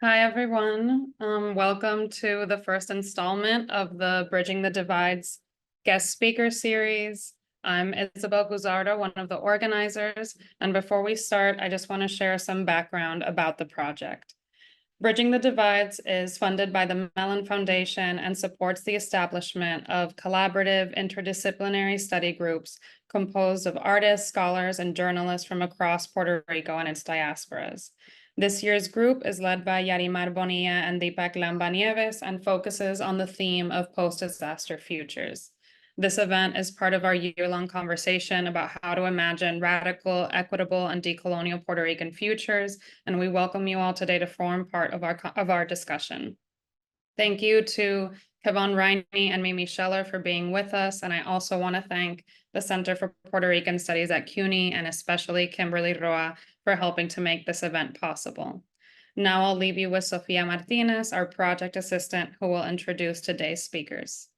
Hi, everyone. Welcome to the first installment of the Bridging the Divides guest speaker series. I'm Isabel Guzardo, one of the organizers, and before we start, I just want to share some background about the project. Bridging the Divides is funded by the Mellon Foundation and supports the establishment of collaborative interdisciplinary study groups composed of artists, scholars, and journalists from across Puerto Rico and its diasporas. This year's group is led by Yarimar Bonilla and Deepak Lambanieves and focuses on the theme of post-disaster futures. This event is part of our year-long conversation about how to imagine radical, equitable, and decolonial Puerto Rican futures, and we welcome you all today to form part of our discussion. Thank you to Kevon, Rhiney, and Mimi Scheller for being with us, and I also want to thank the Center for Puerto Rican Studies at CUNY, and especially Kimberly Roa for helping to make this event possible. Now I'll leave you with Sofia Martinez, our project assistant, who will introduce today's speakers.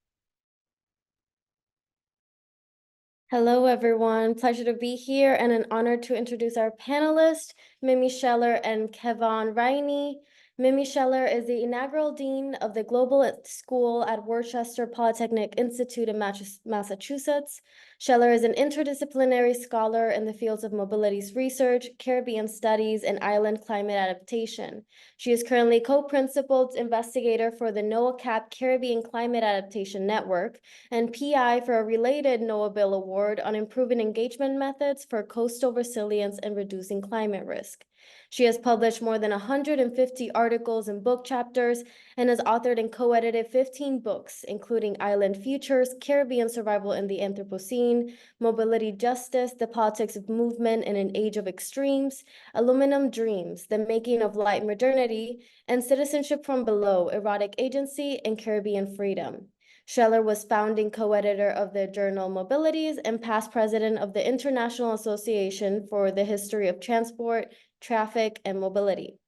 Hello, everyone. Pleasure to be here and an honor to introduce our panelists, Mimi Scheller and Kevon Rhiney. Mimi Scheller is the inaugural dean of the Global School at Worcester Polytechnic Institute in Massachusetts. Scheller is an interdisciplinary scholar in the fields of mobilities research, Caribbean studies, and island climate adaptation. She is currently co-principal investigator for the NOAA-CAP Caribbean Climate Adaptation Network and PI for a related NOAA Bill Award on improving engagement methods for coastal resilience and reducing climate risk. She has published more than 150 articles and book chapters and has authored and co-edited 15 books, including Island Futures, Caribbean Survival in the Anthropocene, Mobility Justice, The Politics of Movement in an Age of Extremes, Aluminum Dreams, The Making of Light Modernity, and Citizenship from Below, Erotic Agency and Caribbean Freedom. Scheller was founding co-editor of the journal Mobilities and past president of the International Association for the History of Transport, Traffic, and Mobility.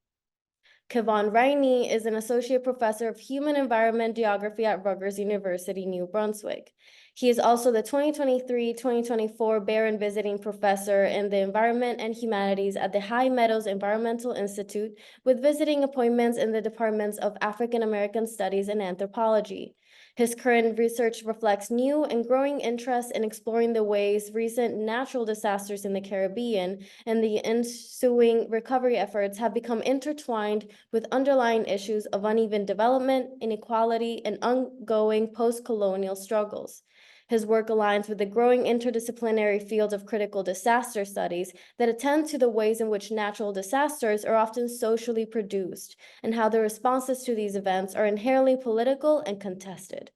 Kevon Rhiney is an associate professor of human environment geography at Rutgers University, New Brunswick. He is also the 2023-2024 Barron Visiting Professor in the Environment and Humanities at the High Meadows Environmental Institute, with visiting appointments in the departments of African American Studies and Anthropology. His current research reflects new and growing interest in exploring the ways recent natural disasters in the Caribbean and the ensuing recovery efforts have become intertwined with underlying issues of uneven development, inequality, and ongoing post-colonial struggles. His work aligns with the growing interdisciplinary field of critical disaster studies that attend to the ways in which natural disasters are often socially produced and how the responses to these events are inherently political and contested.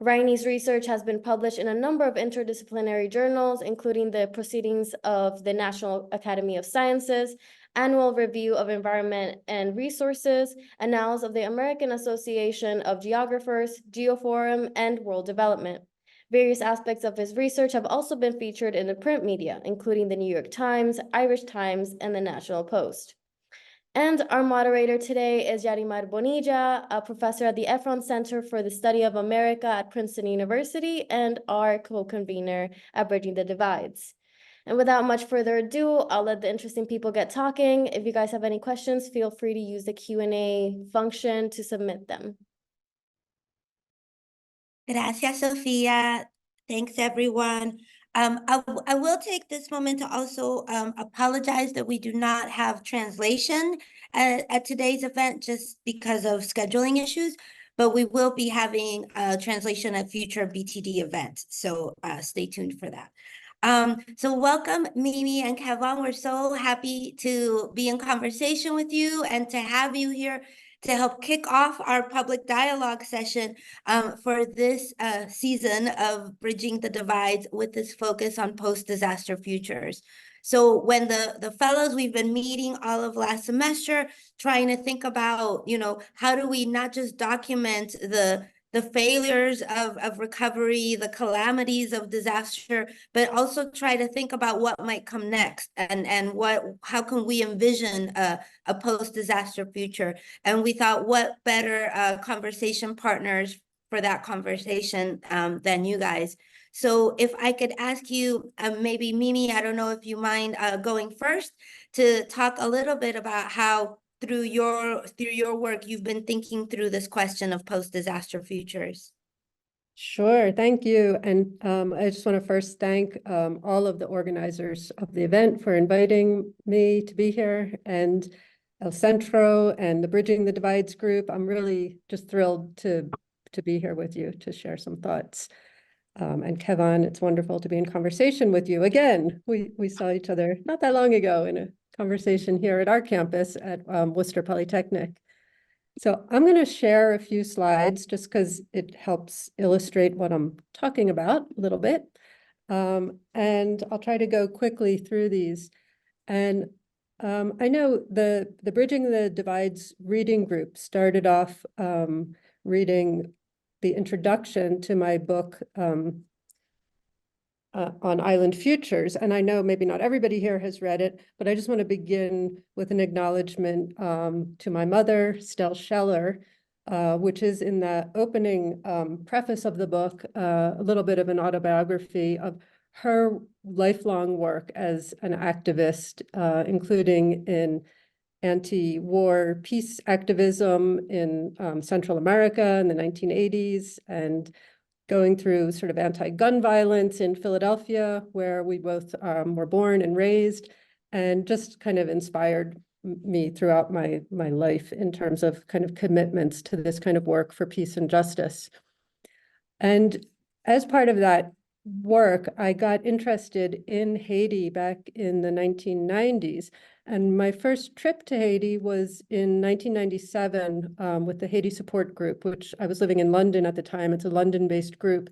Rhiney's research has been published in a number of interdisciplinary journals, including the Proceedings of the National Academy of Sciences, Annual Review of Environment and Resources, Annals of the American Association of Geographers, Geoforum, and World Development. Various aspects of his research have also been featured in the print media, including the New York Times, Irish Times, and the National Post. And our moderator today is Yarimar Bonilla, a professor at the Efron Center for the Study of America at Princeton University and our co-convener at Bridging the Divides. And without much further ado, I'll let the interesting people get talking. If you guys have any questions, feel free to use the Q&A function to submit them. Gracias, Sofia. Thanks, everyone. I will take this moment to also apologize that we do not have translation at today's event just because of scheduling issues, but we will be having translation at future BTD events, so stay tuned for that. So welcome, Mimi and Kevon. We're so happy to be in conversation with you and to have you here to help kick off our public dialogue session for this season of Bridging the Divides with this focus on post-disaster futures. So when the fellows, we've been meeting all of last semester, trying to think about, how do we not just document the failures of recovery, the calamities of disaster, but also try to think about what might come next and how can we envision a post-disaster future. And we thought, what better conversation partners for that conversation than you guys. So if I could ask you, maybe Mimi, I don't know if you mind going first, to talk a little bit about how through your work, you've been thinking through this question of post-disaster futures. Sure, thank you. And I just want to first thank all of the organizers of the event for inviting me to be here, and El Centro and the Bridging the Divides group. I'm really just thrilled to be here with you to share some thoughts. And Kevon, it's wonderful to be in conversation with you again. We saw each other not that long ago in a conversation here at our campus at Worcester Polytechnic. So I'm going to share a few slides just because it helps illustrate what I'm talking about a little bit. And I'll try to go quickly through these. And I know the Bridging the Divides reading group started off reading the introduction to my book on Island Futures. And I know maybe not everybody here has read it, but I just want to begin with an acknowledgement to my mother, Stell Scheller, which is in the opening preface of the book, a little bit of an autobiography of her lifelong work as an activist, including in anti-war peace activism in Central America in the 1980s, and going through sort of anti-gun violence in Philadelphia, where we both were born and raised, and just kind of inspired me throughout my life in terms of kind of commitments to this kind of work for peace and justice. And as part of that work, I got interested in Haiti back in the 1990s. And my first trip to Haiti was in 1997 with the Haiti Support Group, which I was living in London at the time. It's a London-based group.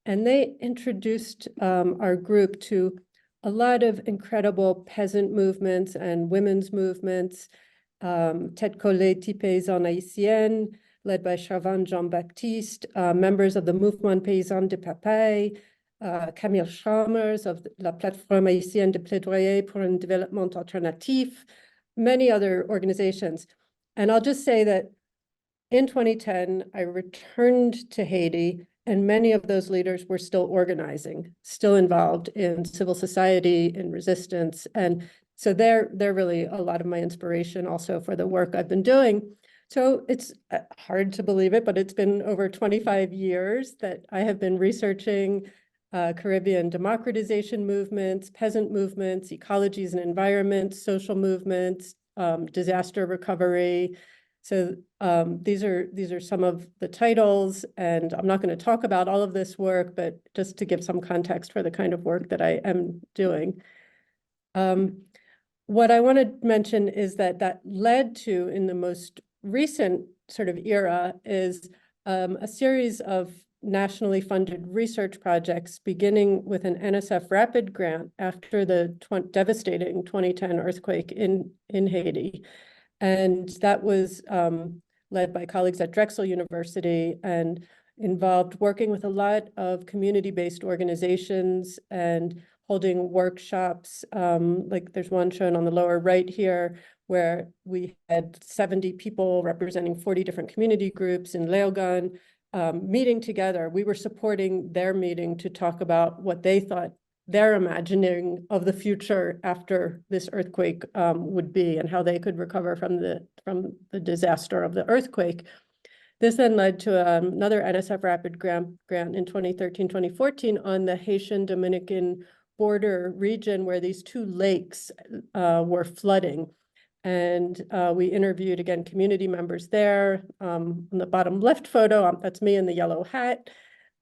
And they introduced our group to a lot of incredible peasant movements and women's movements. Tête collée paysanne haïtienne, led by Chavan Jean-Baptiste, members of the Mouvement Paysan de Papay, Camille Chalmers of la Plateforme Haïtienne de Plaidoyer pour un Développement Alternatif, many other organizations. And I'll just say that in 2010, I returned to Haiti, and many of those leaders were still organizing, still involved in civil society, in resistance. And so they're really a lot of my inspiration also for the work I've been doing. So it's hard to believe it, but it's been over 25 years that I have been researching Caribbean democratization movements, peasant movements, ecologies and environments, social movements, disaster recovery. So these are some of the titles, and I'm not going to talk about all of this work, but just to give some context for the kind of work that I am doing. What I want to mention is that led to, in the most recent sort of era, is a series of nationally funded research projects, beginning with an NSF Rapid grant after the devastating 2010 earthquake in Haiti. And that was led by colleagues at Drexel University and involved working with a lot of community-based organizations and holding workshops. Like there's one shown on the lower right here, where we had 70 people representing 40 different community groups in Leogan, meeting together. We were supporting their meeting to talk about what they thought their imagining of the future after this earthquake would be, and how they could recover from the disaster of the earthquake. This then led to another NSF Rapid grant in 2013, 2014 on the Haitian-Dominican border region, where these two lakes were flooding. And we interviewed, again, community members there. On the bottom left photo, that's me in the yellow hat,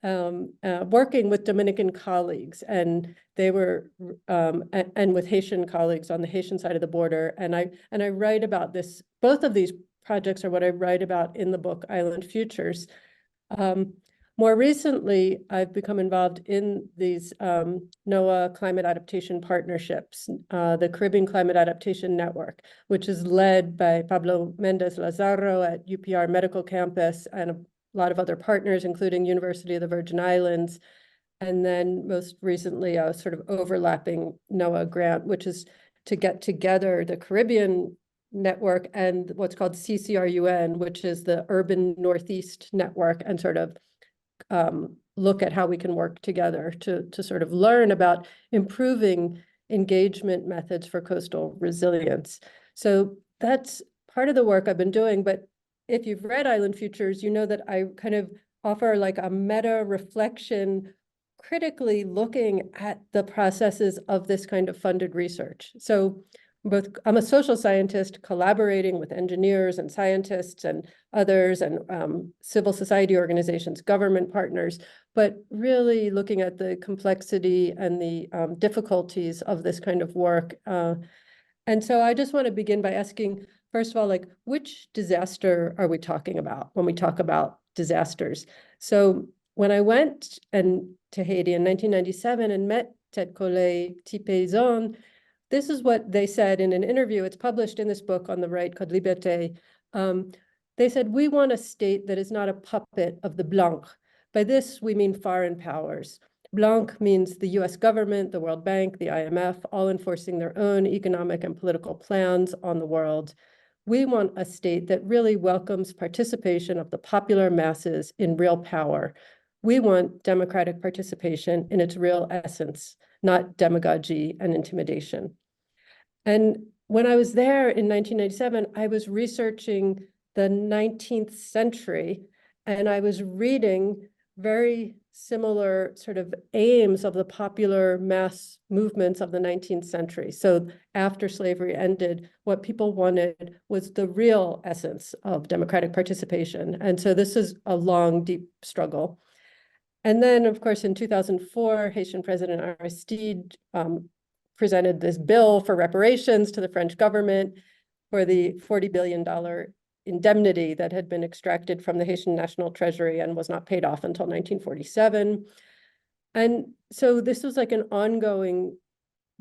working with Dominican colleagues. And they were, and with Haitian colleagues on the Haitian side of the border. And I write about this. Both of these projects are what I write about in the book, Island Futures. More recently, I've become involved in these NOAA climate adaptation partnerships, the Caribbean Climate Adaptation Network, which is led by Pablo Mendez Lazaro at UPR Medical Campus and a lot of other partners, including University of the Virgin Islands. And then most recently, a sort of overlapping NOAA grant, which is to get together the Caribbean network and what's called CCRUN, which is the Urban Northeast Network, and sort of look at how we can work together to sort of learn about improving engagement methods for coastal resilience. So that's part of the work I've been doing, but if you've read Island Futures, you know that I kind of offer like a meta reflection, critically looking at the processes of this kind of funded research. So I'm a social scientist collaborating with engineers and scientists and others and civil society organizations, government partners, but really looking at the complexity and the difficulties of this kind of work. And so I just want to begin by asking, first of all, like, which disaster are we talking about when we talk about disasters? So when I went to Haiti in 1997 and met Ted Collet, Tipezon, this is what they said in an interview. It's published in this book on the right called Liberté. They said, we want a state that is not a puppet of the Blanc. By this, we mean foreign powers. Blanc means the US government, the World Bank, the IMF, all enforcing their own economic and political plans on the world. We want a state that really welcomes participation of the popular masses in real power. We want democratic participation in its real essence, not demagogy and intimidation. And when I was there in 1997, I was researching the 19th century, and I was reading very similar sort of aims of the popular mass movements of the 19th century. So after slavery ended, what people wanted was the real essence of democratic participation. And so this is a long, deep struggle. And then, of course, in 2004, Haitian President Aristide presented this bill for reparations to the French government for the $40 billion indemnity that had been extracted from the Haitian National Treasury and was not paid off until 1947. And so this was like an ongoing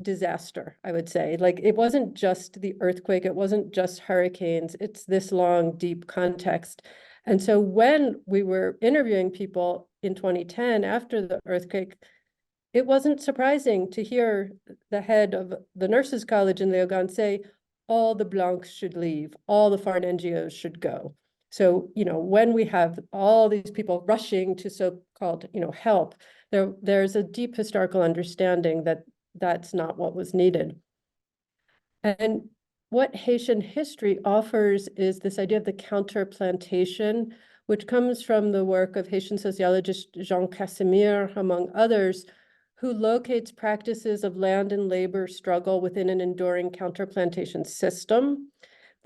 disaster, I would say. Like, it wasn't just the earthquake, it wasn't just hurricanes, it's this long, deep context. And so when we were interviewing people in 2010 after the earthquake, it wasn't surprising to hear the head of the Nurses College in Leogane say, all the Blancs should leave, all the foreign NGOs should go. So, when we have all these people rushing to so-called, help, there's a deep historical understanding that that's not what was needed. And what Haitian history offers is this idea of the counterplantation, which comes from the work of Haitian sociologist Jean Casimir, among others, who locates practices of land and labor struggle within an enduring counterplantation system.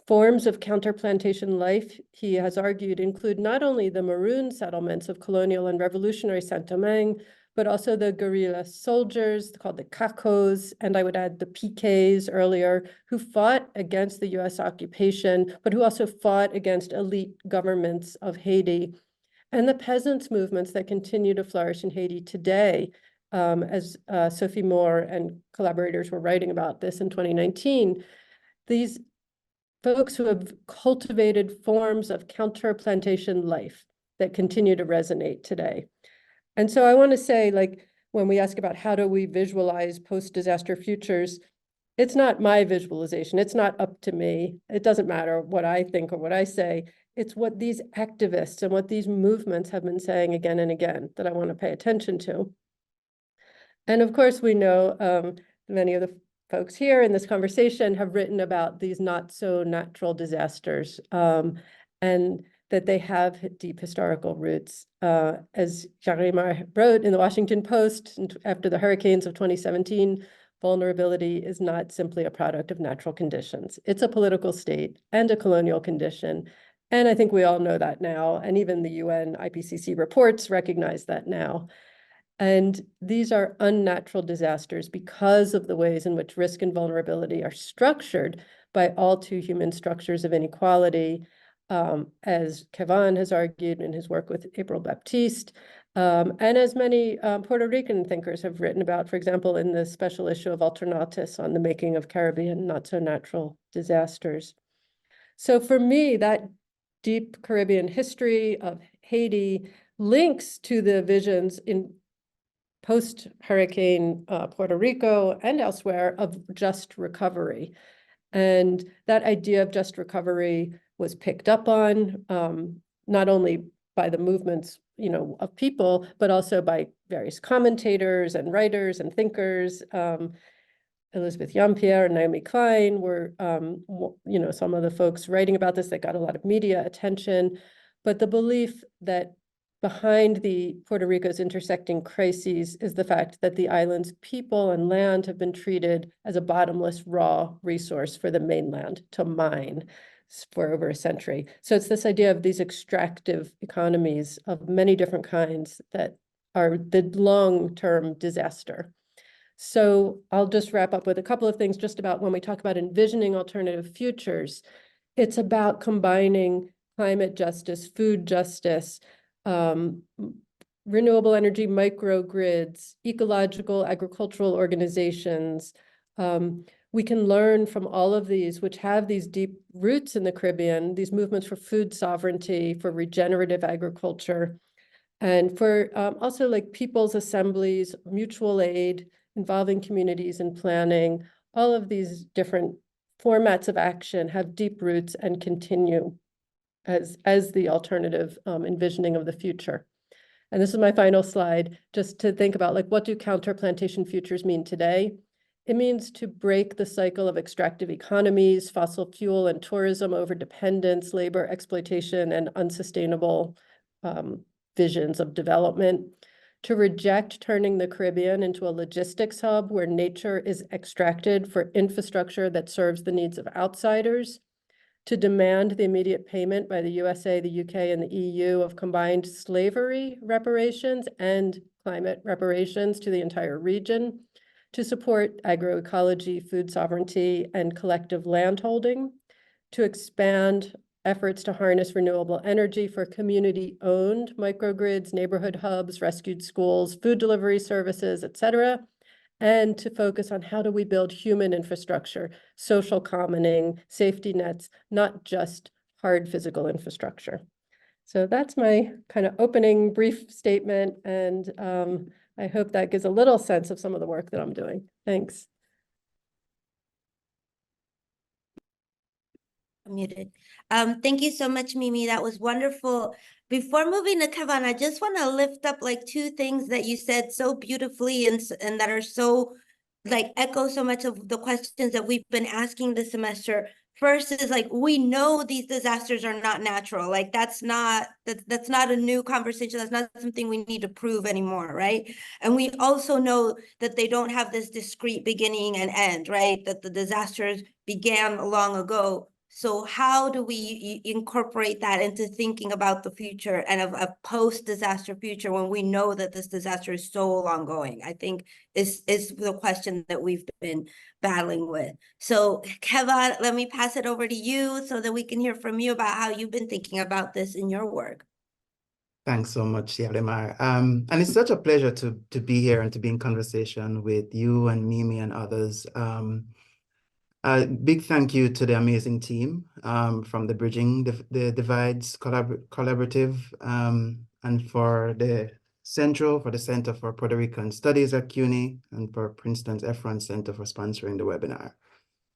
Forms of counterplantation life, he has argued, include not only the maroon settlements of colonial and revolutionary Saint-Domingue, but also the guerrilla soldiers called the Cacos, and I would add the PKs earlier, who fought against the US occupation, but who also fought against elite governments of Haiti, and the peasants' movements that continue to flourish in Haiti today, as Sophie Moore and collaborators were writing about this in 2019. These folks who have cultivated forms of counterplantation life that continue to resonate today. And so I want to say, like, when we ask about how do we visualize post-disaster futures, it's not my visualization. It's not up to me. It doesn't matter what I think or what I say. It's what these activists and what these movements have been saying again and again that I want to pay attention to. And of course, we know many of the folks here in this conversation have written about these not so natural disasters, and that they have deep historical roots. As Jarima wrote in the Washington Post after the hurricanes of 2017, vulnerability is not simply a product of natural conditions. It's a political state and a colonial condition. And I think we all know that now. And even the UN IPCC reports recognize that now. And these are unnatural disasters because of the ways in which risk and vulnerability are structured by all too human structures of inequality, as Kevon has argued in his work with April Baptiste, and as many Puerto Rican thinkers have written about, for example, in the special issue of Alternatis on the making of Caribbean not-so-natural disasters. So for me, that deep Caribbean history of Haiti links to the visions in post-hurricane Puerto Rico and elsewhere of just recovery. And that idea of just recovery was picked up on, not only by the movements, of people, but also by various commentators and writers and thinkers. Elizabeth Yeampierre and Naomi Klein were, some of the folks writing about this that got a lot of media attention. But the belief that behind the Puerto Rico's intersecting crises is the fact that the island's people and land have been treated as a bottomless raw resource for the mainland to mine for over a century. So it's this idea of these extractive economies of many different kinds that are the long-term disaster. So I'll just wrap up with a couple of things just about when we talk about envisioning alternative futures. It's about combining climate justice, food justice, renewable energy microgrids, ecological agricultural organizations. We can learn from all of these, which have these deep roots in the Caribbean, these movements for food sovereignty, for regenerative agriculture, and for also like people's assemblies, mutual aid, involving communities in planning. All of these different formats of action have deep roots and continue as the alternative envisioning of the future. And this is my final slide, just to think about like, what do counter-plantation futures mean today? It means to break the cycle of extractive economies, fossil fuel and tourism over dependence, labor exploitation, and unsustainable visions of development, to reject turning the Caribbean into a logistics hub where nature is extracted for infrastructure that serves the needs of outsiders, to demand the immediate payment by the USA, the UK, and the EU of combined slavery reparations and climate reparations to the entire region, to support agroecology, food sovereignty, and collective landholding, to expand efforts to harness renewable energy for community-owned microgrids, neighborhood hubs, rescued schools, food delivery services, et cetera, and to focus on how do we build human infrastructure, social commoning, safety nets, not just hard physical infrastructure. So that's my kind of opening brief statement, and I hope that gives a little sense of some of the work that I'm doing. Thanks. Muted. Thank you so much, Mimi. That was wonderful. Before moving to Kevon, I just want to lift up like two things that you said so beautifully and that are so like echo so much of the questions that we've been asking this semester. First is like, we know these disasters are not natural. Like that's not a new conversation. That's not something we need to prove anymore, right? And we also know that they don't have this discrete beginning and end, right? That the disasters began long ago. So how do we incorporate that into thinking about the future and of a post-disaster future when we know that this disaster is so long going? I think is the question that we've been battling with. So Kevon, let me pass it over to you so that we can hear from you about how you've been thinking about this in your work. Thanks so much, Yalimar. And it's such a pleasure to be here and to be in conversation with you and Mimi and others. Big thank you to the amazing team from the Bridging the Divides Collaborative and for the Center for Puerto Rican Studies at CUNY and for Princeton's Efron Center for sponsoring the webinar.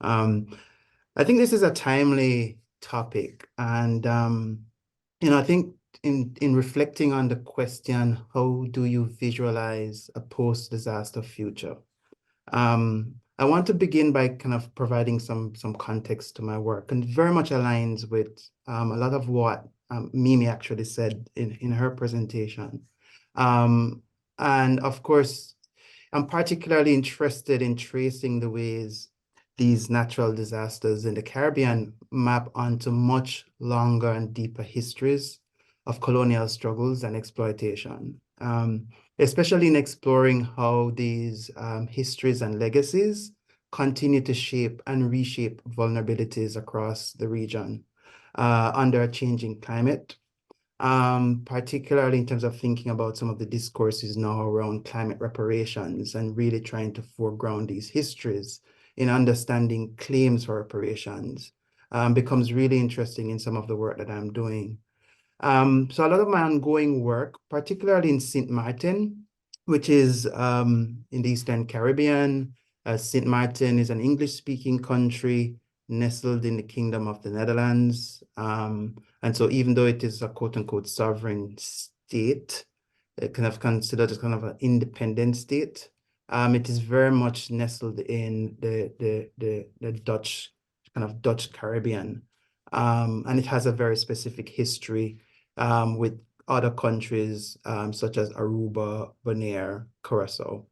I think this is a timely topic, and I think in reflecting on the question, how do you visualize a post-disaster future? I want to begin by kind of providing some context to my work, and very much aligns with a lot of what Mimi actually said in her presentation. And of course, I'm particularly interested in tracing the ways these natural disasters in the Caribbean map onto much longer and deeper histories of colonial struggles and exploitation. Especially in exploring how these histories and legacies continue to shape and reshape vulnerabilities across the region under a changing climate, particularly in terms of thinking about some of the discourses now around climate reparations and really trying to foreground these histories in understanding claims for reparations becomes really interesting in some of the work that I'm doing. So a lot of my ongoing work, particularly in St. Martin, which is in the Eastern Caribbean. St. Martin is an English-speaking country nestled in the Kingdom of the Netherlands. And so even though it is a quote-unquote sovereign state, it kind of considered as kind of an independent state, It is very much nestled in the Dutch, kind of Dutch Caribbean. And it has a very specific history with other countries such as Aruba, Bonaire, Curacao.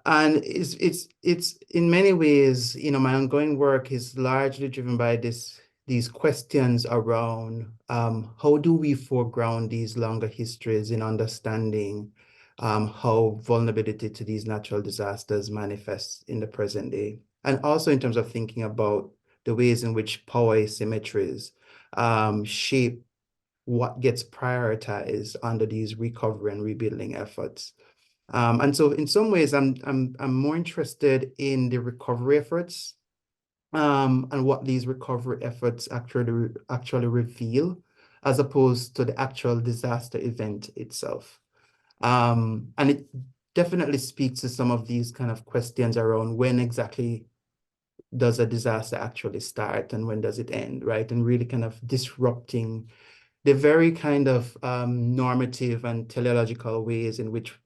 And it's in many ways, my ongoing work is largely driven by these questions around how do we foreground these longer histories in understanding how vulnerability to these natural disasters manifests in the present day, and also in terms of thinking about the ways in which power asymmetries shape what gets prioritized under these recovery and rebuilding efforts. And so in some ways, I'm more interested in the recovery efforts and what these recovery efforts actually reveal, as opposed to the actual disaster event itself. And it definitely speaks to some of these kind of questions around when exactly does a disaster actually start and when does it end, right? And really kind of disrupting the very kind of normative and teleological ways in which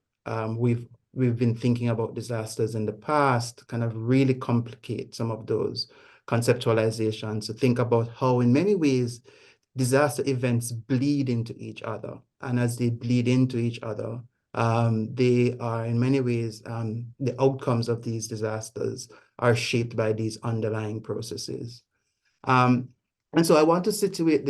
we've been thinking about disasters in the past, kind of really complicate some of those conceptualizations to think about how, in many ways, disaster events bleed into each other. And as they bleed into each other, they are in many ways, the outcomes of these disasters are shaped by these underlying processes. And so I want to situate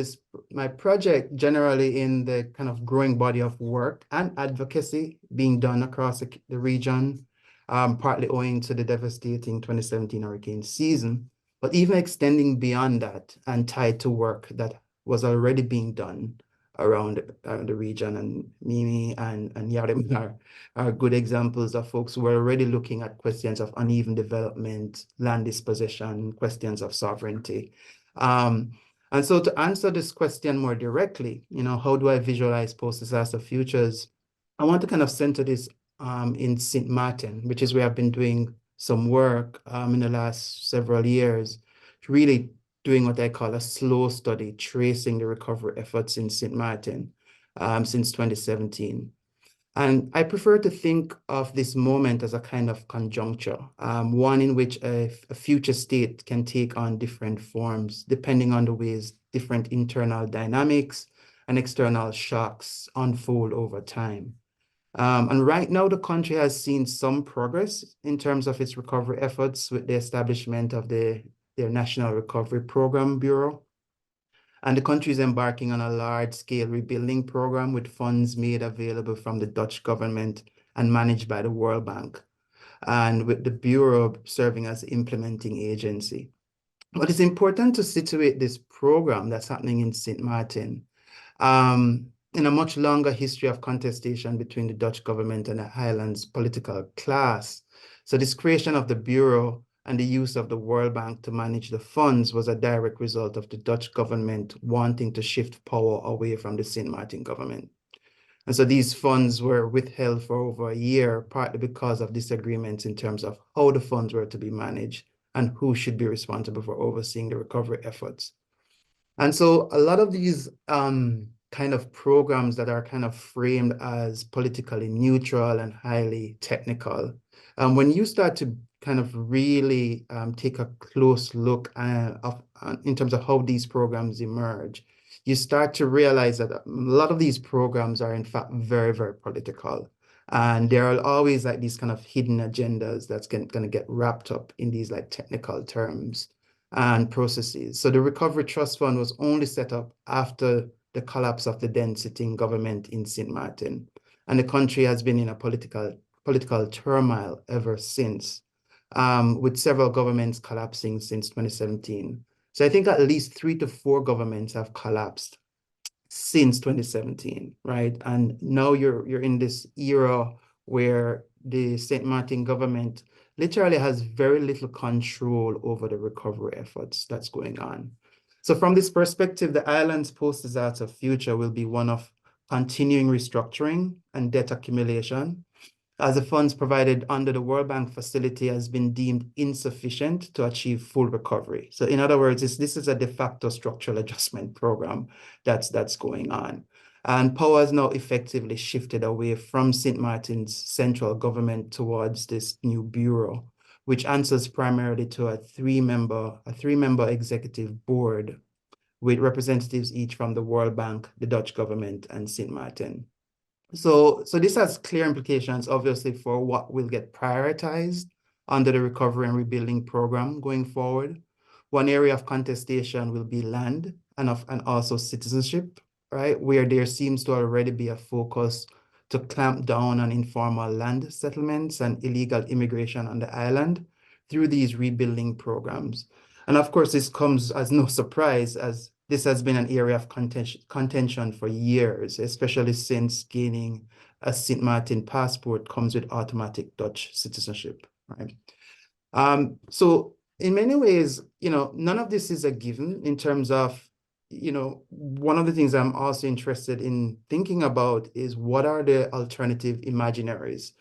my project generally in the kind of growing body of work and advocacy being done across the region, partly owing to the devastating 2017 hurricane season, but even extending beyond that and tied to work that was already being done around the region. And Mimi and Yarim are good examples of folks who are already looking at questions of uneven development, land disposition, questions of sovereignty. And so to answer this question more directly, how do I visualize post-disaster futures? I want to kind of center this in St. Martin, which is where I've been doing some work in the last several years, really doing what I call a slow study, tracing the recovery efforts in St. Martin since 2017. And I prefer to think of this moment as a kind of conjuncture, one in which a future state can take on different forms, depending on the ways different internal dynamics and external shocks unfold over time. And right now, the country has seen some progress in terms of its recovery efforts with the establishment of their National Recovery Program Bureau. And the country is embarking on a large-scale rebuilding program with funds made available from the Dutch government and managed by the World Bank, and with the Bureau serving as the implementing agency. But it's important to situate this program that's happening in St. Martin in a much longer history of contestation between the Dutch government and the Highlands political class. So this creation of the Bureau and the use of the World Bank to manage the funds was a direct result of the Dutch government wanting to shift power away from the St. Martin government. And so these funds were withheld for over a year, partly because of disagreements in terms of how the funds were to be managed and who should be responsible for overseeing the recovery efforts. And so a lot of these kind of programs that are kind of framed as politically neutral and highly technical, when you start to kind of really take a close look in terms of how these programs emerge, you start to realize that a lot of these programs are in fact very, very political. And there are always like these kind of hidden agendas that's going to get wrapped up in these like technical terms and processes. So the Recovery Trust Fund was only set up after the collapse of the then sitting government in St. Martin. And the country has been in a political turmoil ever since, with several governments collapsing since 2017. So I think at least 3 to 4 governments have collapsed since 2017, right? And now you're in this era where the St. Martin government literally has very little control over the recovery efforts that's going on. So from this perspective, the island's post-disaster future will be one of continuing restructuring and debt accumulation, as the funds provided under the World Bank facility has been deemed insufficient to achieve full recovery. So in other words, this is a de facto structural adjustment program that's going on. And power has now effectively shifted away from St. Martin's central government towards this new bureau, which answers primarily to a three-member executive board with representatives each from the World Bank, the Dutch government, and St. Martin. So this has clear implications, obviously, for what will get prioritized under the recovery and rebuilding program going forward. One area of contestation will be land and also citizenship, right? Where there seems to already be a focus to clamp down on informal land settlements and illegal immigration on the island through these rebuilding programs. And of course, this comes as no surprise, as this has been an area of contention for years, especially since gaining a St. Martin passport comes with automatic Dutch citizenship, right? So in many ways, none of this is a given in terms of, one of the things I'm also interested in thinking about is what are the alternative imaginaries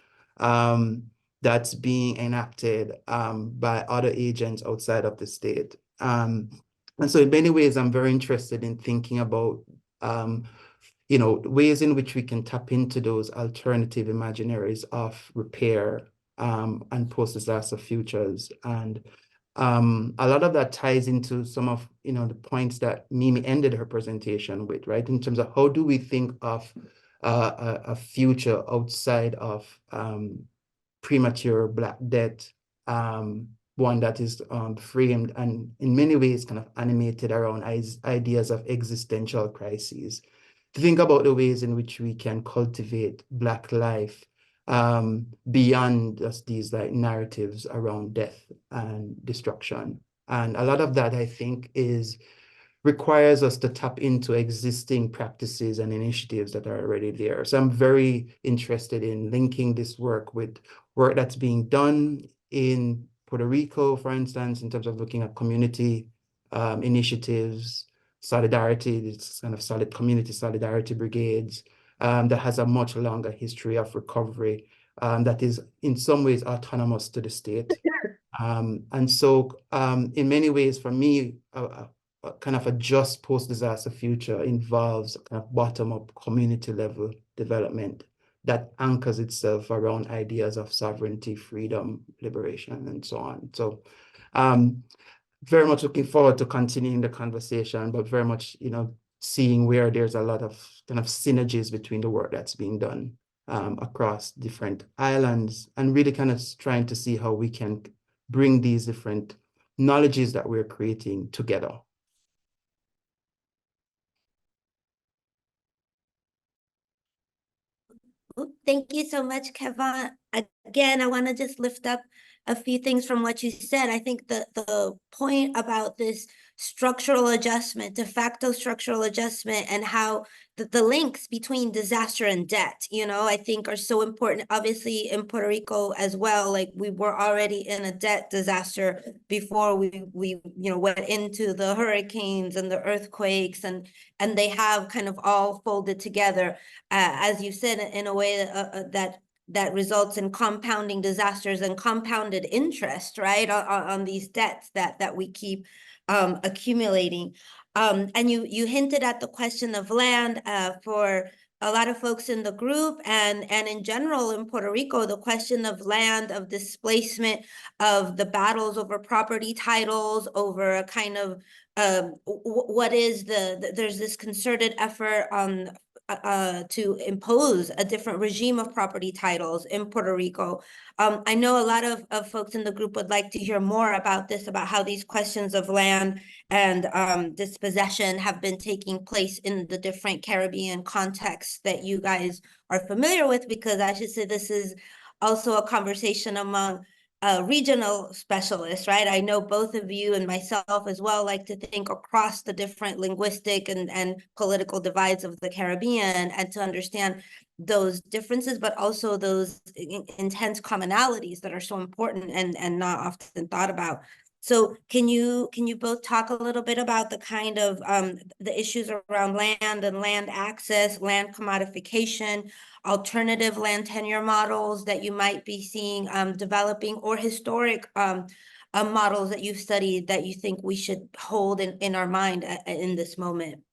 that's being enacted by other agents outside of the state. And so in many ways, I'm very interested in thinking about, ways in which we can tap into those alternative imaginaries of repair and post-disaster futures. And a lot of that ties into some of, the points that Mimi ended her presentation with, right? In terms of how do we think of a future outside of premature Black death, one that is framed and in many ways kind of animated around ideas of existential crises. To think about the ways in which we can cultivate Black life beyond just these like narratives around death and destruction. And a lot of that, I think, requires us to tap into existing practices and initiatives that are already there. So I'm very interested in linking this work with work that's being done in Puerto Rico, for instance, in terms of looking at community initiatives, solidarity, it's kind of solid community solidarity brigades that has a much longer history of recovery that is in some ways autonomous to the state. And so in many ways, for me, kind of a just post-disaster future involves kind of bottom-up community level development that anchors itself around ideas of sovereignty, freedom, liberation, and so on. So very much looking forward to continuing the conversation, but very much, seeing where there's a lot of kind of synergies between the work that's being done across different islands, and really kind of trying to see how we can bring these different knowledges that we're creating together. Thank you so much, Kevon. Again, I want to just lift up a few things from what you said. I think the point about this structural adjustment, de facto structural adjustment, and how the links between disaster and debt, I think are so important. Obviously, in Puerto Rico as well, like we were already in a debt disaster before we went into the hurricanes and the earthquakes, and they have kind of all folded together, as you said, in a way that results in compounding disasters and compounded interest, right, on these debts that we keep accumulating. And you hinted at the question of land for a lot of folks in the group, and in general in Puerto Rico, the question of land, of displacement, of the battles over property titles, over a kind of what is there's this concerted effort to impose a different regime of property titles in Puerto Rico. I know a lot of folks in the group would like to hear more about this, about how these questions of land and dispossession have been taking place in the different Caribbean contexts that you guys are familiar with, because I should say this is also a conversation among regional specialists, right? I know both of you and myself as well like to think across the different linguistic and political divides of the Caribbean, and to understand those differences, but also those intense commonalities that are so important and not often thought about. So can you both talk a little bit about the kind of the issues around land and land access, land commodification, alternative land tenure models that you might be seeing developing, or historic models that you've studied that you think we should hold in our mind in this moment?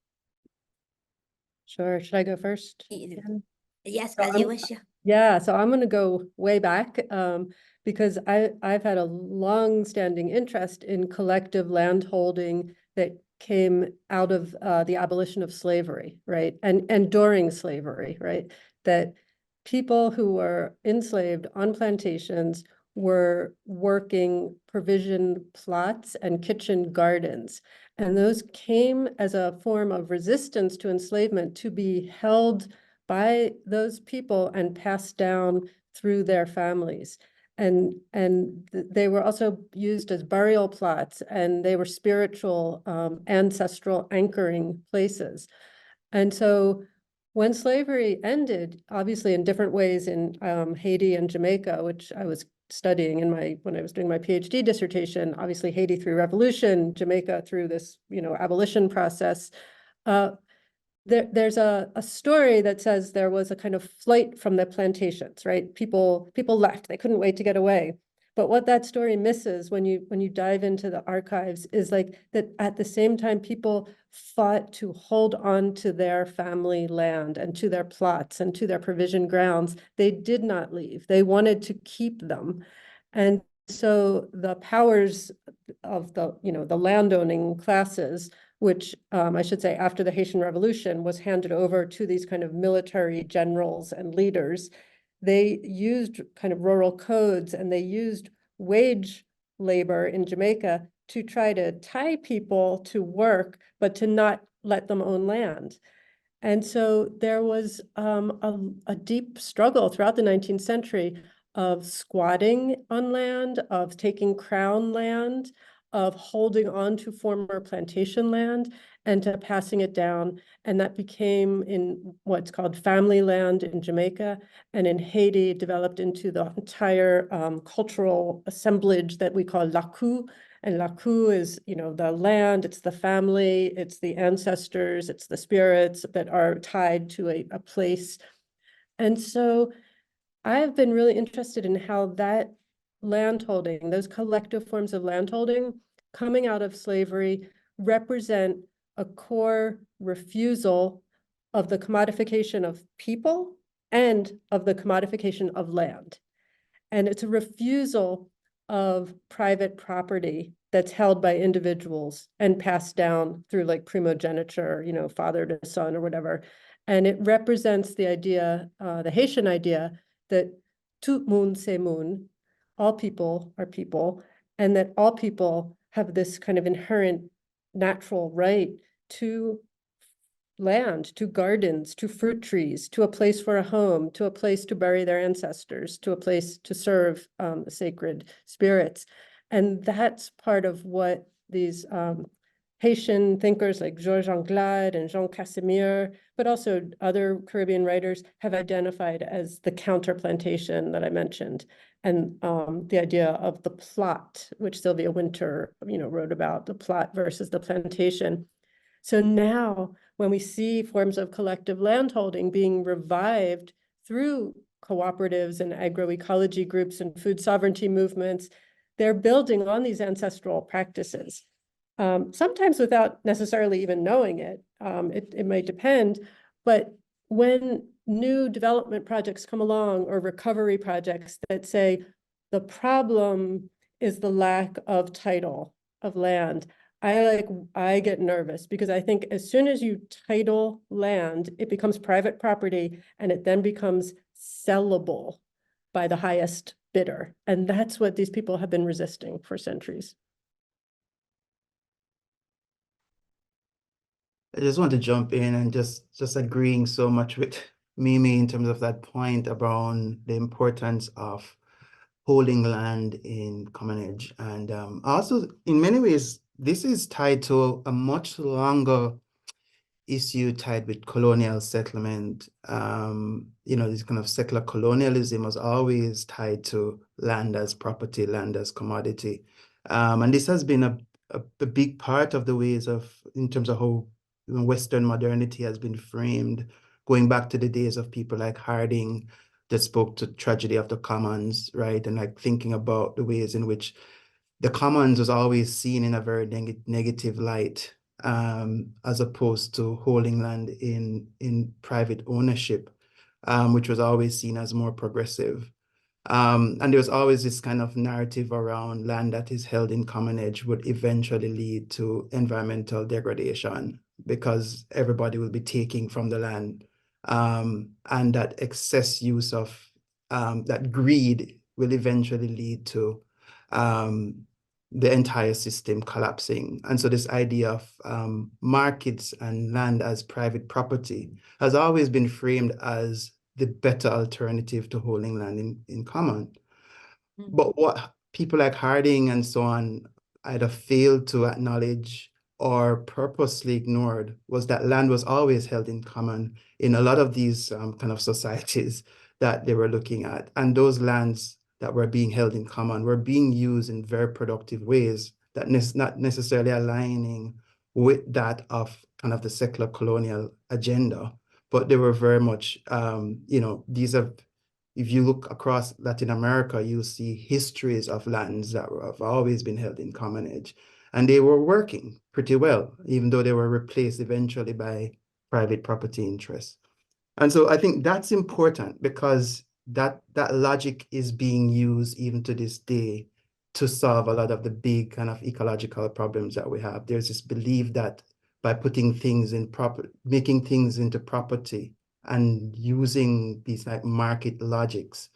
Sure. Should I go first? Y- Jen? Yes, So as you I'm, wish. yeah, so I'm going to go way back because I've had a long-standing interest in collective landholding that came out of the abolition of slavery, right? And during slavery, right? That people who were enslaved on plantations were working provision plots and kitchen gardens. And those came as a form of resistance to enslavement to be held by those people and passed down through their families. And they were also used as burial plots, and they were spiritual ancestral anchoring places. And so when slavery ended, obviously in different ways in Haiti and Jamaica, which I was studying in when I was doing my PhD dissertation, obviously Haiti through revolution, Jamaica through this, abolition process. Uh, there's a story that says there was a kind of flight from the plantations, right? People left, they couldn't wait to get away. But what that story misses when you dive into the archives is like that at the same time, people fought to hold on to their family land and to their plots and to their provision grounds. They did not leave. They wanted to keep them. And so the powers of the landowning classes, which I should say after the Haitian Revolution was handed over to these kind of military generals and leaders, they used kind of rural codes and they used wage labor in Jamaica to try to tie people to work, but to not let them own land. And so there was a deep struggle throughout the 19th century of squatting on land, of taking crown land, of holding on to former plantation land and to passing it down. And that became in what's called family land in Jamaica, and in Haiti developed into the entire cultural assemblage that we call laku. And laku is, the land, it's the family, it's the ancestors, it's the spirits that are tied to a place. And so I've been really interested in how that landholding, those collective forms of landholding coming out of slavery represent a core refusal of the commodification of people and of the commodification of land. And it's a refusal of private property that's held by individuals and passed down through like primogeniture, father to son or whatever. And it represents the idea, the Haitian idea that tout monde c'est monde, all people are people, and that all people have this kind of inherent natural right to land, to gardens, to fruit trees, to a place for a home, to a place to bury their ancestors, to a place to serve sacred spirits. And that's part of what these Haitian thinkers like Georges Anglade and Jean Casimir, but also other Caribbean writers have identified as the counter-plantation that I mentioned. And the idea of the plot, which Sylvia Wynter, wrote about, the plot versus the plantation. So now when we see forms of collective landholding being revived through cooperatives and agroecology groups and food sovereignty movements, they're building on these ancestral practices, sometimes without necessarily even knowing it. It may depend, but when new development projects come along or recovery projects that say the problem is the lack of title of land, I get nervous because I think as soon as you title land, it becomes private property and it then becomes sellable by the highest bidder. And that's what these people have been resisting for centuries. I just want to jump in and just agreeing so much with Mimi in terms of that point around the importance of holding land in commonage. And also, in many ways, this is tied to a much longer issue tied with colonial settlement. This kind of secular colonialism was always tied to land as property, land as commodity. And this has been a big part of the ways in terms of how Western modernity has been framed, going back to the days of people like Harding that spoke to tragedy of the commons, right? And like thinking about the ways in which the commons was always seen in a very negative light. as opposed to holding land in private ownership, which was always seen as more progressive. And there was always this kind of narrative around land that is held in commonage would eventually lead to environmental degradation because everybody will be taking from the land. And that excess use of that greed will eventually lead to the entire system collapsing. And so this idea of markets and land as private property has always been framed as the better alternative to holding land in common. But what people like Harding and so on either failed to acknowledge or purposely ignored was that land was always held in common in a lot of these kind of societies that they were looking at. And those lands that were being held in common were being used in very productive ways that not necessarily aligning with that of kind of the secular colonial agenda, but they were very much, these are, if you look across Latin America, you'll see histories of lands that have always been held in commonage. And they were working pretty well, even though they were replaced eventually by private property interests. And so I think that's important because that logic is being used even to this day to solve a lot of the big kind of ecological problems that we have. There's this belief that by putting things making things into property and using these like market logics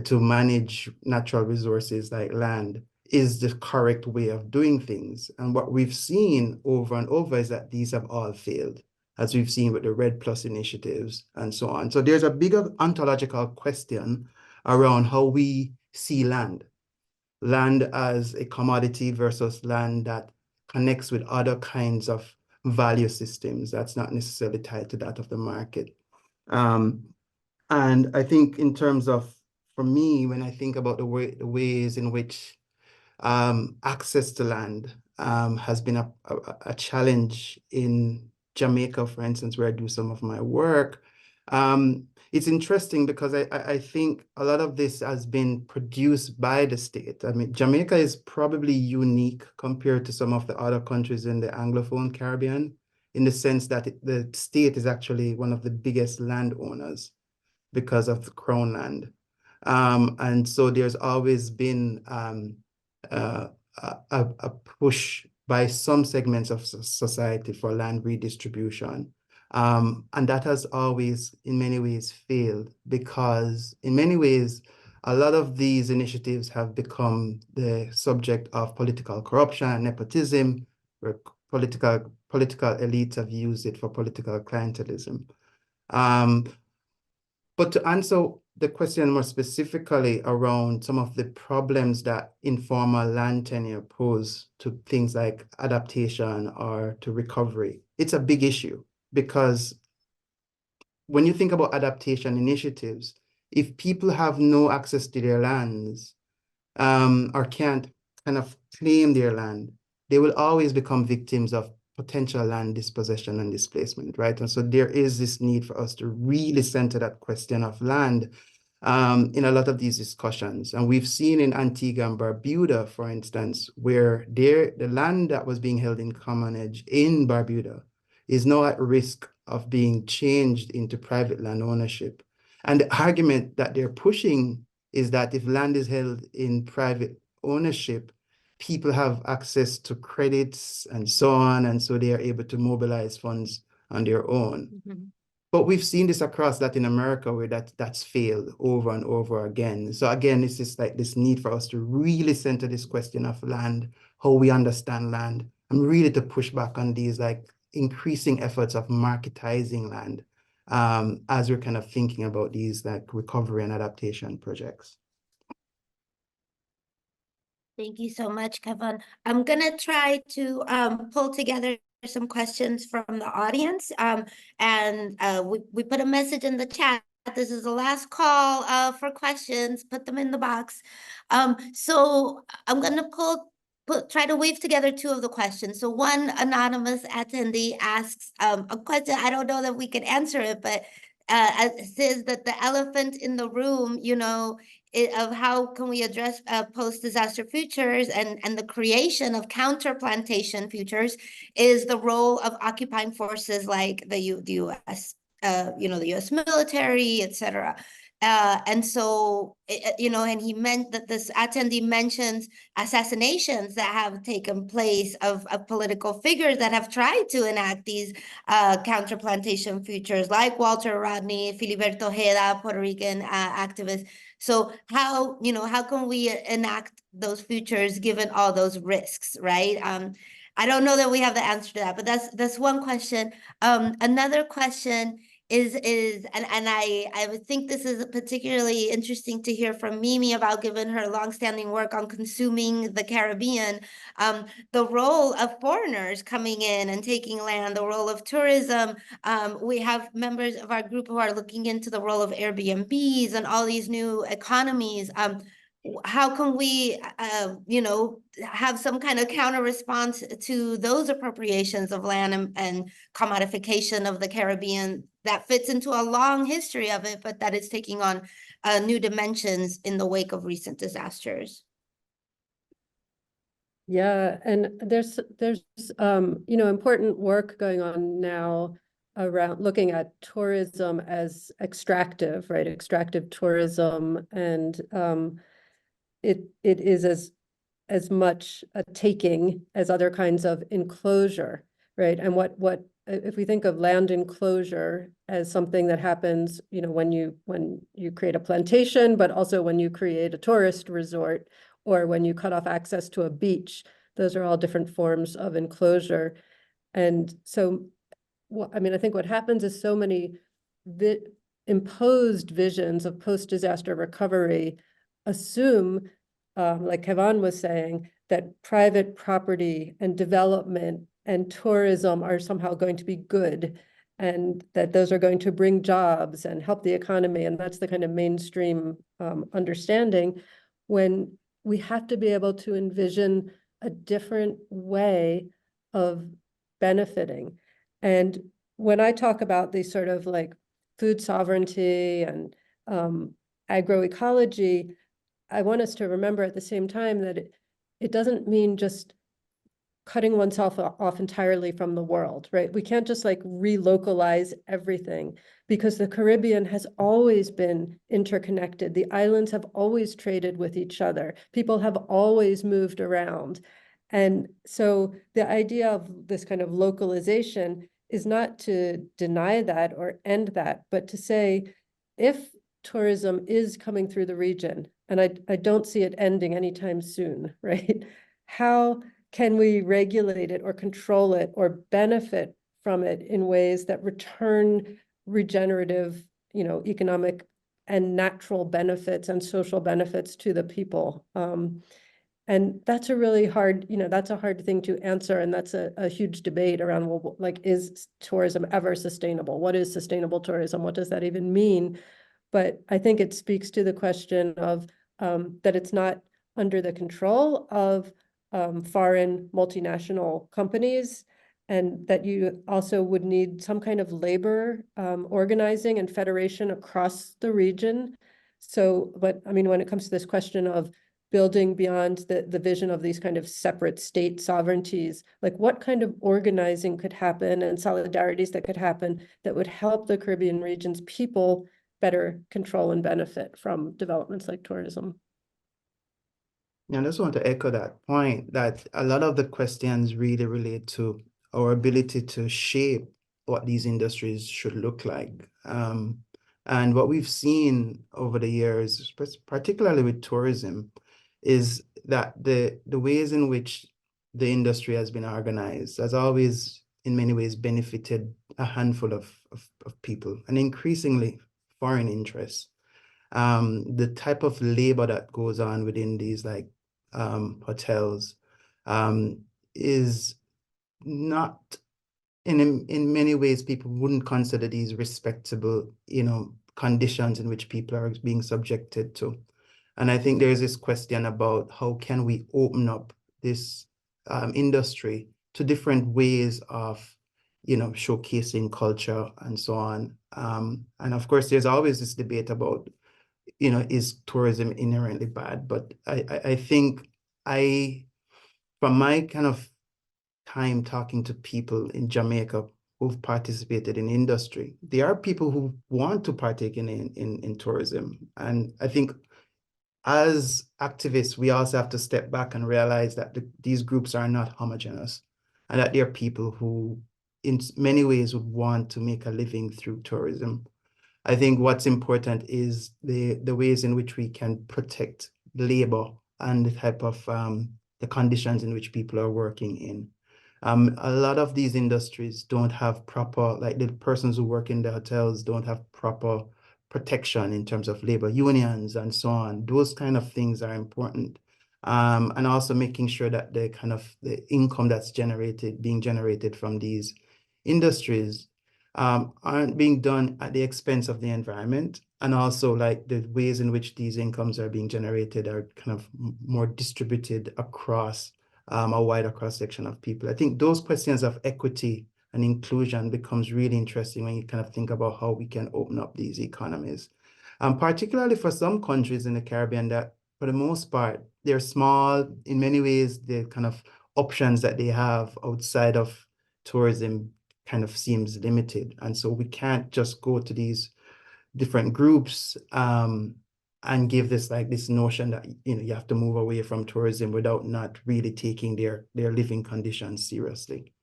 to manage natural resources like land is the correct way of doing things. And what we've seen over and over is that these have all failed, as we've seen with the Red Plus initiatives and so on. So there's a bigger ontological question around how we see land as a commodity versus land that connects with other kinds of value systems that's not necessarily tied to that of the market. And I think in terms of, for me, when I think about the ways in which access to land has been a challenge in Jamaica, for instance, where I do some of my work. It's interesting because I think a lot of this has been produced by the state. I mean, Jamaica is probably unique compared to some of the other countries in the Anglophone Caribbean, in the sense that the state is actually one of the biggest landowners because of the Crown land. And so there's always been a push by some segments of society for land redistribution. And that has always, in many ways, failed because, in many ways, a lot of these initiatives have become the subject of political corruption and nepotism, where political elites have used it for political clientelism. But to answer the question more specifically around some of the problems that informal land tenure pose to things like adaptation or to recovery, it's a big issue because when you think about adaptation initiatives, if people have no access to their lands or can't kind of claim their land, they will always become victims of potential land dispossession and displacement, right? And so there is this need for us to really center that question of land in a lot of these discussions. And we've seen in Antigua and Barbuda, for instance, where the land that was being held in commonage in Barbuda is now at risk of being changed into private land ownership. And the argument that they're pushing is that if land is held in private ownership, people have access to credits and so on, and so they are able to mobilize funds on their own. Mm-hmm. But we've seen this across Latin America where that's failed over and over again. So again, it's just like this need for us to really center this question of land, how we understand land, and really to push back on these like increasing efforts of marketizing land as we're kind of thinking about these like recovery and adaptation projects. Thank you so much, Kevon. I'm gonna try to pull together some questions from the audience. We put a message in the chat. This is the last call for questions. Put them in the box. So I'm gonna try to weave together two of the questions. So one anonymous attendee asks a question. I don't know that we can answer it, but says that the elephant in the room, of how can we address post-disaster futures and the creation of counter-plantation futures is the role of occupying forces like the U.S., the U.S. military, etc. And so, and he meant that this attendee mentions assassinations that have taken place of political figures that have tried to enact these counter-plantation futures, like Walter Rodney, Filiberto Ojeda, Puerto Rican activists. So how can we enact those futures given all those risks, right? I don't know that we have the answer to that, but that's one question. Another question is and I would think this is particularly interesting to hear from Mimi about, given her longstanding work on consuming the Caribbean, the role of foreigners coming in and taking land, the role of tourism. We have members of our group who are looking into the role of Airbnbs and all these new economies. How can we, have some kind of counter response to those appropriations of land and commodification of the Caribbean that fits into a long history of it, but that is taking on new dimensions in the wake of recent disasters? Yeah, and there's important work going on now around looking at tourism as extractive, right? Extractive tourism, and it is as much a taking as other kinds of enclosure, right? And what if we think of land enclosure as something that happens, when you create a plantation, but also when you create a tourist resort, or when you cut off access to a beach, those are all different forms of enclosure. And so, I think what happens is so many imposed visions of post-disaster recovery assume, like Kevon was saying, that private property and development and tourism are somehow going to be good, and that those are going to bring jobs and help the economy. And that's the kind of mainstream understanding, when we have to be able to envision a different way of benefiting. And when I talk about these sort of like food sovereignty and agroecology, I want us to remember at the same time that it doesn't mean just cutting oneself off entirely from the world, right? We can't just like relocalize everything, because the Caribbean has always been interconnected. The islands have always traded with each other. People have always moved around. And so the idea of this kind of localization is not to deny that or end that, but to say, if tourism is coming through the region, and I don't see it ending anytime soon, right? How can we regulate it or control it or benefit from it in ways that return regenerative, economic and natural benefits and social benefits to the people? And that's a really hard, that's a hard thing to answer. And that's a huge debate around, well, like, is tourism ever sustainable? What is sustainable tourism? What does that even mean? But I think it speaks to the question of that it's not under the control of foreign multinational companies, and that you also would need some kind of labor organizing and federation across the region. So, but when it comes to this question of building beyond the vision of these kind of separate state sovereignties, like what kind of organizing could happen and solidarities that could happen that would help the Caribbean region's people better control and benefit from developments like tourism? Yeah, I just want to echo that point, that a lot of the questions really relate to our ability to shape what these industries should look like. And what we've seen over the years, particularly with tourism, is that the ways in which the industry has been organized has always, in many ways, benefited a handful of people, and increasingly foreign interests. The type of labor that goes on within these hotels is not, in many ways, people wouldn't consider these respectable, conditions in which people are being subjected to. And I think there's this question about how can we open up this industry to different ways of, showcasing culture and so on. And of course, there's always this debate about is tourism inherently bad? But I think from my kind of time talking to people in Jamaica who've participated in industry, there are people who want to partake in tourism. And I think as activists, we also have to step back and realize that these groups are not homogeneous, and that there are people who in many ways would want to make a living through tourism. I think what's important is the ways in which we can protect labor and the type of the conditions in which people are working in. A lot of these industries don't have proper, like the persons who work in the hotels don't have proper protection in terms of labor unions and so on. Those kind of things are important. And also making sure that the kind of the income that's being generated from these industries aren't being done at the expense of the environment, and also like the ways in which these incomes are being generated are kind of more distributed across a wider cross-section of people. I think those questions of equity and inclusion becomes really interesting when you kind of think about how we can open up these economies. Particularly for some countries in the Caribbean that, for the most part, they're small. In many ways, the kind of options that they have outside of tourism kind of seems limited. And so we can't just go to these different groups and give this notion that you have to move away from tourism without not really taking their living conditions seriously.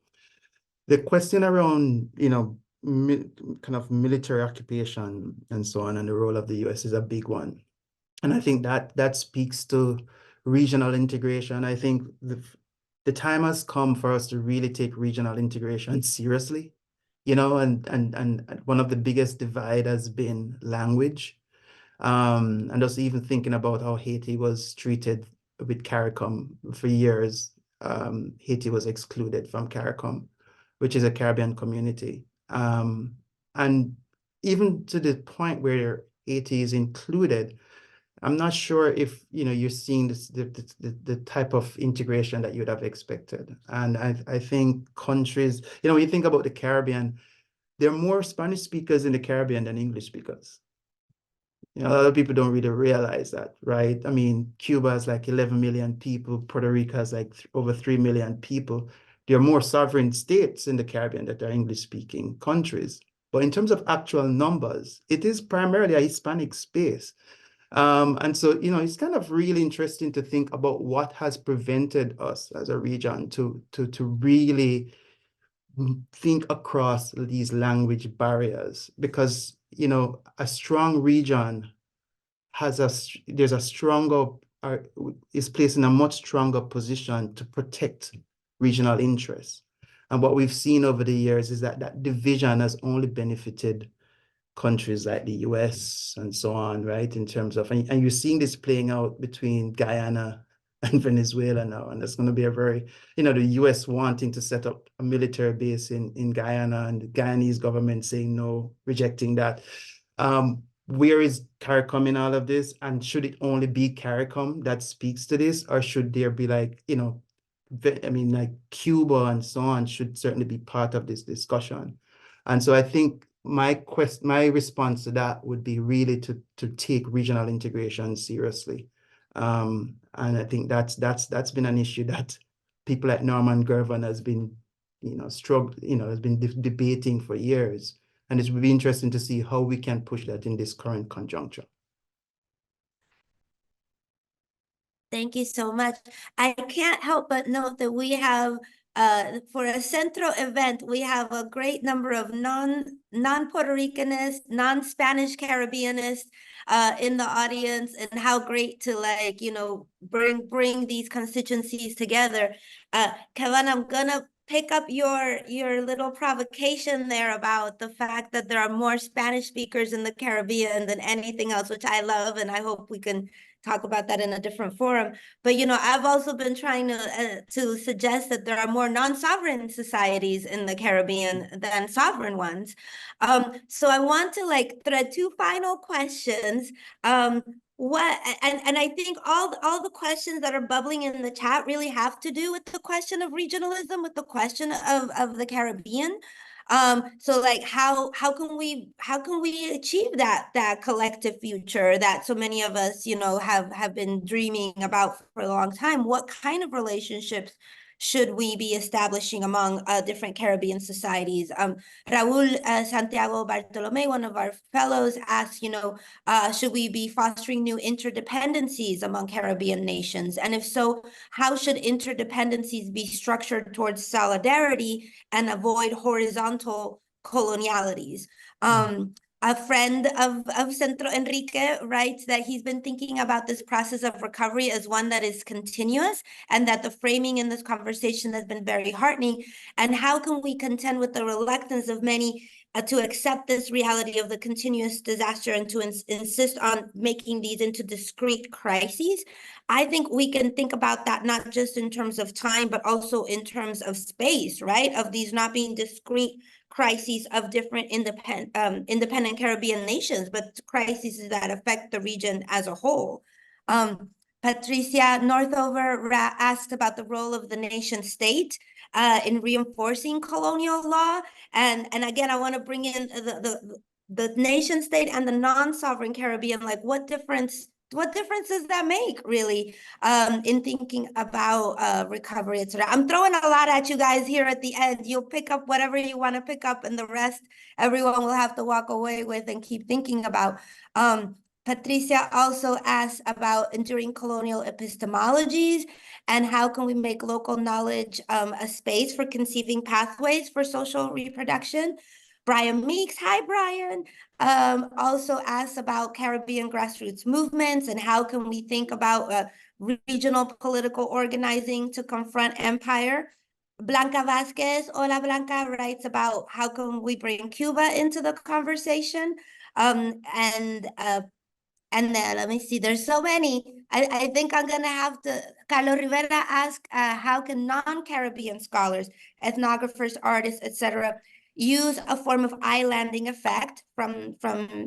The question around kind of military occupation and so on, and the role of the US is a big one. And I think that speaks to regional integration. I think the time has come for us to really take regional integration seriously, and one of the biggest divide has been language. And just even thinking about how Haiti was treated with CARICOM for years. Haiti was excluded from CARICOM, which is a Caribbean community. And even to the point where Haiti is included, I'm not sure if you're seeing the type of integration that you'd have expected. And I think countries, when you think about the Caribbean, there are more Spanish speakers in the Caribbean than English speakers. A lot of people don't really realize that, right? I mean, Cuba has like 11 million people. Puerto Rico has like over 3 million people. There are more sovereign states in the Caribbean that are English-speaking countries. But in terms of actual numbers, it is primarily a Hispanic space. And so, it's kind of really interesting to think about what has prevented us as a region to really think across these language barriers, because, a strong region is placed in a much stronger position to protect regional interests. And what we've seen over the years is that division has only benefited countries like the US and so on, right? In terms of, and you're seeing this playing out between Guyana and Venezuela now, and there's going to be a very, the US wanting to set up a military base in Guyana, and the Guyanese government saying no, rejecting that. Where is CARICOM in all of this? And should it only be CARICOM that speaks to this, or should there be like Cuba and so on should certainly be part of this discussion? And so I think my response to that would be really to take regional integration seriously. And I think that's been an issue that people like Norman Gervin has been, debating for years. And it would be interesting to see how we can push that in this current conjuncture. Thank you so much. I can't help but note that we have, for a Centro event, we have a great number of non-Puerto Ricanists, non-Spanish Caribbeanists in the audience, and how great to bring these constituencies together. Kevon, I'm gonna pick up your little provocation there about the fact that there are more Spanish speakers in the Caribbean than anything else, which I love, and I hope we can talk about that in a different forum. But I've also been trying to suggest that there are more non-sovereign societies in the Caribbean than sovereign ones. So I want to thread two final questions. And I think all the questions that are bubbling in the chat really have to do with the question of regionalism, with the question of the Caribbean. So like how can we achieve that collective future that so many of us, have been dreaming about for a long time? What kind of relationships should we be establishing among different Caribbean societies? Raul Santiago Bartolome, one of our fellows, asked, should we be fostering new interdependencies among Caribbean nations? And if so, how should interdependencies be structured towards solidarity and avoid horizontal colonialities? A friend of Centro Enrique writes that he's been thinking about this process of recovery as one that is continuous, and that the framing in this conversation has been very heartening. And how can we contend with the reluctance of many to accept this reality of the continuous disaster and to insist on making these into discrete crises? I think we can think about that not just in terms of time, but also in terms of space, right? Of these not being discrete crises of different independent Caribbean nations, but crises that affect the region as a whole. Patricia Northover asked about the role of the nation state in reinforcing colonial law. And again, I want to bring in the nation state and the non-sovereign Caribbean. Like, what difference does that make, really, in thinking about recovery, etc.? I'm throwing a lot at you guys here at the end. You'll pick up whatever you want to pick up, and the rest everyone will have to walk away with and keep thinking about. Patricia also asked about enduring colonial epistemologies and how can we make local knowledge a space for conceiving pathways for social reproduction. Brian Meeks, hi Brian, also asked about Caribbean grassroots movements and how can we think about regional political organizing to confront empire. Blanca Vasquez, hola Blanca, writes about how can we bring Cuba into the conversation. And then let me see, there's so many. I think I'm gonna have to, Carlos Rivera asked, how can non-Caribbean scholars, ethnographers, artists, etc., use a form of islanding effect from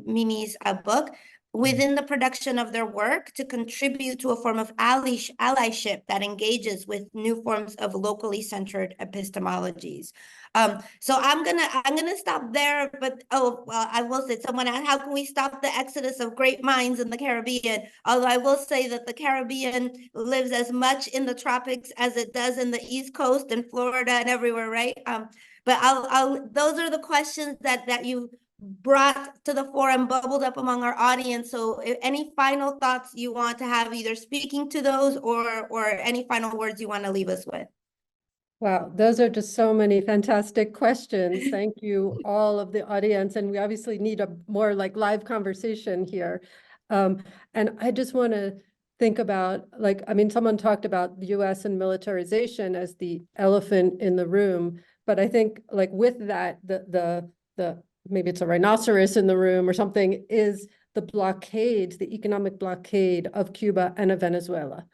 Mimi's book within the production of their work to contribute to a form of allyship that engages with new forms of locally centered epistemologies. So I'm gonna stop there, but I will say, someone asked, how can we stop the exodus of great minds in the Caribbean? Although I will say that the Caribbean lives as much in the tropics as it does in the East Coast and Florida and everywhere, right? But those are the questions that you brought to the fore and bubbled up among our audience. So any final thoughts you want to have, either speaking to those or any final words you want to leave us with? Wow, those are just so many fantastic questions. Thank you, all of the audience. And we obviously need a more like live conversation here. And I just want to think about, like, I mean, someone talked about the US and militarization as the elephant in the room. But I think like with that, the maybe it's a rhinoceros in the room or something, is the blockade, the economic blockade of Cuba and of Venezuela.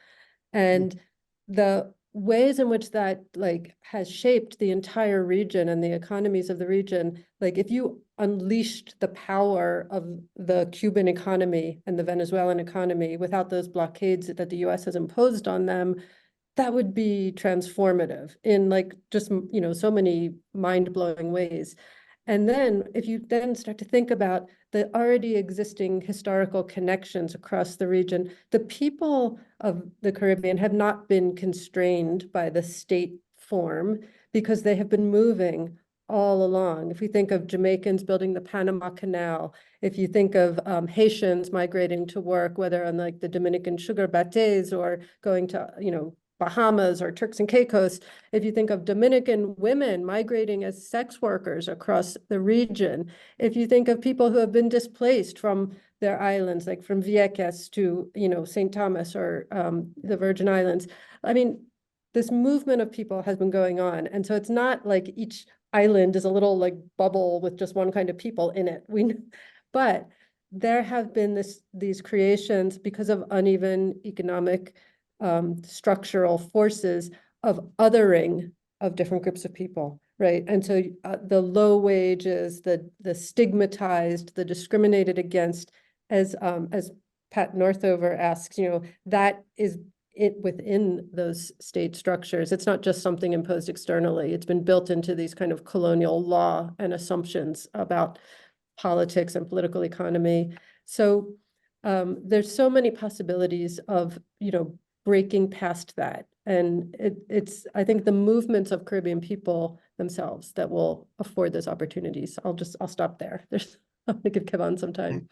And the ways in which that like has shaped the entire region and the economies of the region, like if you unleashed the power of the Cuban economy and the Venezuelan economy without those blockades that the US has imposed on them, that would be transformative in like just, you know, so many mind-blowing ways. And then if you then start to think about the already existing historical connections across the region, the people of the Caribbean have not been constrained by the state form because they have been moving all along. If we think of Jamaicans building the Panama Canal, if you think of Haitians migrating to work, whether on like the Dominican sugar bates or going to, you know, Bahamas or Turks and Caicos, if you think of Dominican women migrating as sex workers across the region, if you think of people who have been displaced from their islands, like from Vieques to, you know, St. Thomas or the Virgin Islands, I mean, this movement of people has been going on. And so it's not like each island is a little like bubble with just one kind of people in it. But there have been these creations because of uneven economic structural forces of othering of different groups of people, right? And so the low wages, the stigmatized, the discriminated against, as Pat Northover asks, you know, that is within those state structures. It's not just something imposed externally. It's been built into these kind of colonial law and assumptions about politics and political economy. So there's so many possibilities of, breaking past that. And it's, I think, the movements of Caribbean people themselves that will afford those opportunities. I'll stop there. I'm gonna give Kevon some time.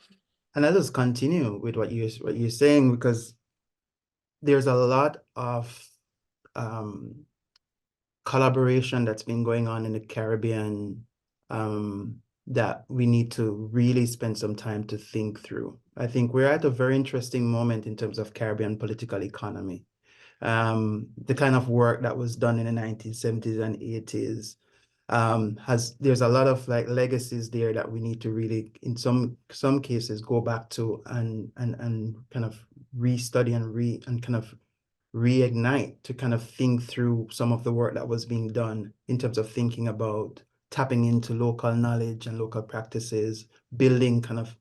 And I'll just continue with what you're saying, because there's a lot of collaboration that's been going on in the Caribbean that we need to really spend some time to think through. I think we're at a very interesting moment in terms of Caribbean political economy. The kind of work that was done in the 1970s and 80s there's a lot of like legacies there that we need to really, in some cases, go back to and kind of restudy and kind of reignite to kind of think through some of the work that was being done in terms of thinking about tapping into local knowledge and local practices, building kind of,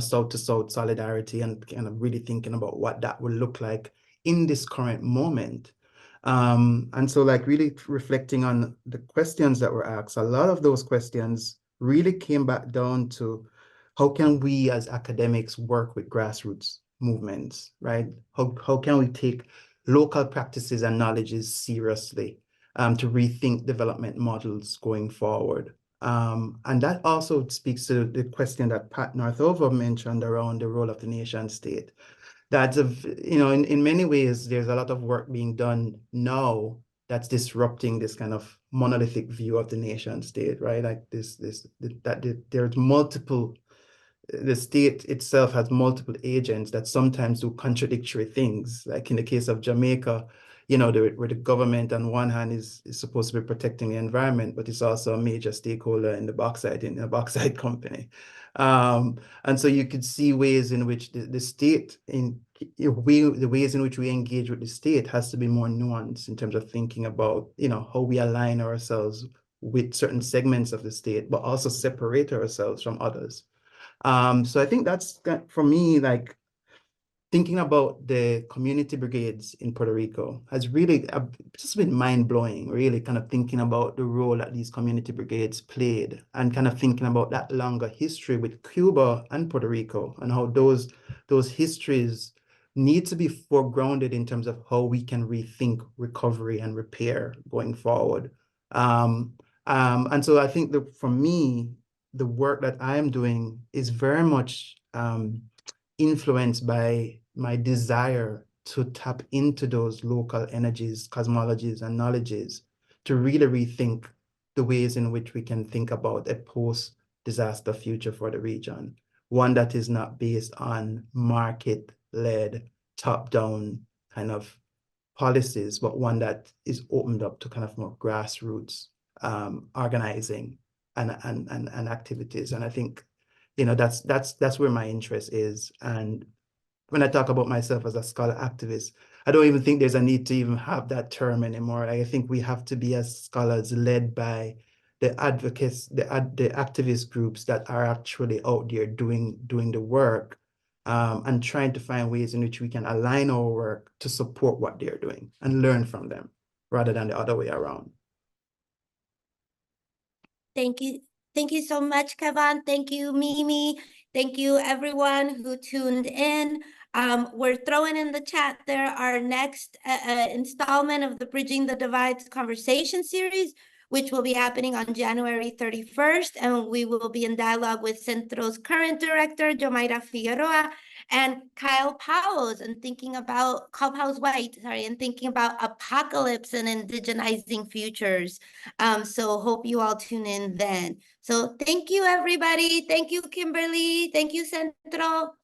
south to south solidarity, and kind of really thinking about what that will look like in this current moment. And so like really reflecting on the questions that were asked, a lot of those questions really came back down to how can we as academics work with grassroots movements, right? How can we take local practices and knowledges seriously to rethink development models going forward? And that also speaks to the question that Pat Northover mentioned around the role of the nation state. That's in many ways, there's a lot of work being done now that's disrupting this kind of monolithic view of the nation state, right? Like there's multiple, the state itself has multiple agents that sometimes do contradictory things. Like in the case of Jamaica, where the government on one hand is supposed to be protecting the environment, but it's also a major stakeholder in the bauxite company. And so you could see ways in which the state, the ways in which we engage with the state has to be more nuanced in terms of thinking about, how we align ourselves with certain segments of the state, but also separate ourselves from others. So I think that's, for me, like thinking about the community brigades in Puerto Rico has really just been mind-blowing, really kind of thinking about the role that these community brigades played, and kind of thinking about that longer history with Cuba and Puerto Rico, and how those histories need to be foregrounded in terms of how we can rethink recovery and repair going forward. And so I think that for me, the work that I am doing is very much influenced by my desire to tap into those local energies, cosmologies, and knowledges to really rethink the ways in which we can think about a post-disaster future for the region, one that is not based on market-led, top-down kind of policies, but one that is opened up to kind of more grassroots organizing and activities. And I think, that's where my interest is. And when I talk about myself as a scholar activist, I don't even think there's a need to even have that term anymore. I think we have to be, as scholars, led by the advocates, the activist groups that are actually out there doing the work, and trying to find ways in which we can align our work to support what they're doing and learn from them, rather than the other way around. Thank you. Thank you so much, Kevon. Thank you, Mimi. Thank you, everyone who tuned in. We're throwing in the chat there our next installment of the Bridging the Divides conversation series, which will be happening on January 31st. And we will be in dialogue with Centro's current director, Jomaira Figueroa, and Kyle Powell's thinking about apocalypse and indigenizing futures. So hope you all tune in then. So thank you, everybody. Thank you, Kimberly. Thank you, Centro.